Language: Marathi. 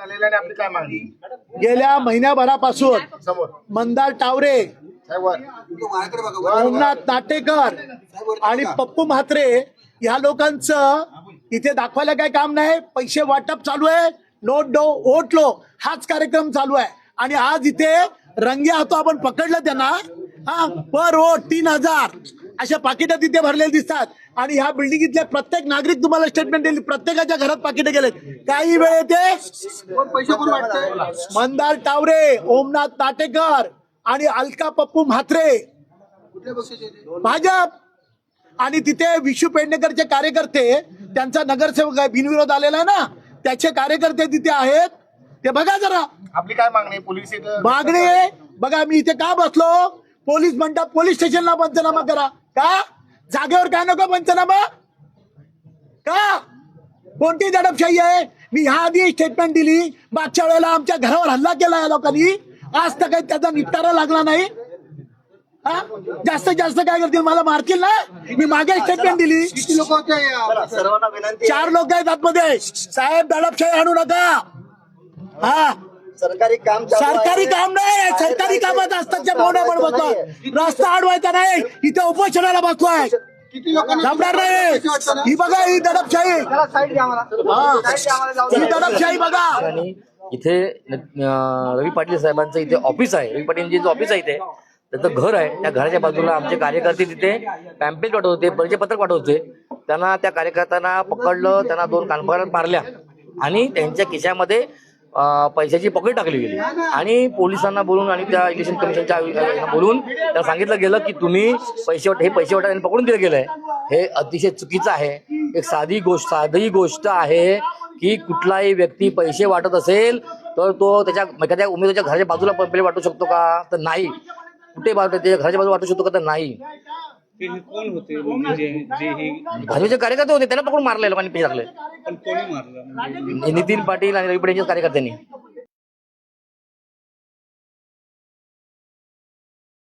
आपली काय मागणी? गेल्या महिन्याभरापासून समोर मंदार टावरे, ओमनाथ नाटेकर आणि पप्पू म्हात्रे या लोकांचं इथे दाखवायला काय काम नाही. पैसे वाटप चालू आहे. नोट दो वोट लो हाच कार्यक्रम चालू आहे. आणि आज इथे रंगे हातो आपण पकडलं त्यांना. हा, पर वोट 3000 अशा पाकिटं तिथे भरलेले दिसतात. आणि ह्या बिल्डिंगीतले प्रत्येक नागरिक तुम्हाला स्टेटमेंट दिली. प्रत्येकाच्या घरात पाकिटं गेलेत. काही वेळ येते मंदार टावरे, ओमनाथ नाटेकर आणि अलका पप्पू म्हात्रे भाजप. आणि तिथे विशू पेडणेकरचे कार्यकर्ते, त्यांचा नगरसेवक आहे, बिनविरोध आलेला आहे ना, त्याचे कार्यकर्ते तिथे आहेत. ते बघा जरा. आपली काय मागणी? पोलीस मागणी आहे बघा. मी इथे का बसलो? पोलीस म्हणतात पोलीस स्टेशनला पंचनामा करा. का जागेवर काय नको पंचनामा? का कोणती दडपशाही आहे? मी ह्या आधी स्टेटमेंट दिली. मागच्या वेळेला आमच्या घरावर हल्ला केला या लोकांनी. आज तर काही त्याचा निपटारा लागला नाही. हा, जास्तीत जास्त काय करतील? मला मारतील ना. मी मागे स्टेटमेंट दिली. किती लोक होते? सर्वांना विनंती. 4 लोक आहेत आतमध्ये. साहेब दडपशाही आणू नका. हा, सरकारी काम सरकारी काम नाही. सरकारी कामात असतात आपण बसतोय. रस्ता अडवायचा नाही. इथे उपोषणाला बसतोय. जमणार नाही. ही बघा, ही दडपशाही. ही दडपशाही बघा. आणि इथे रवी पाटील साहेबांचं इथे ऑफिस आहे. रवी पाटील ऑफिस आहे इथे, त्याचं घर आहे. त्या घराच्या बाजूला आमचे कार्यकर्ते तिथे पॅम्पलेट पाठवत होते, परिचय पत्रक पाठवत होते. त्यांना त्या कार्यकर्त्यांना पकडलं, त्यांना 2 कानफडा मारल्या आणि त्यांच्या खिशामध्ये पैशाची पॉकेट टाकली गेली. आणि पोलिसांना बोलून आणि त्या इलेक्शन कमिशनच्या बोलून त्याला सांगितलं गेलं की तुम्ही पैसे वाटा पकडून दिलं गेलंय. हे अतिशय चुकीचं आहे. एक साधी गोष्ट आहे की कुठलाही व्यक्ती पैसे वाटत असेल तर तो त्याच्या एखाद्या उमेदवाराच्या घराच्या बाजूला पैसे वाटू शकतो का? तर नाही. कुठे त्याच्या घराच्या बाजूला वाटू शकतो का? तर नाही. कोण होते म्हणजे जे हे भाजपचे कार्यकर्ते होते, त्यांना पकडून मारले लोकांनी, पैसे टाकले. पण कोणी मारलं म्हणजे नितीन पाटील आणि रवी पाटील यांच्याच कार्यकर्त्यांनी.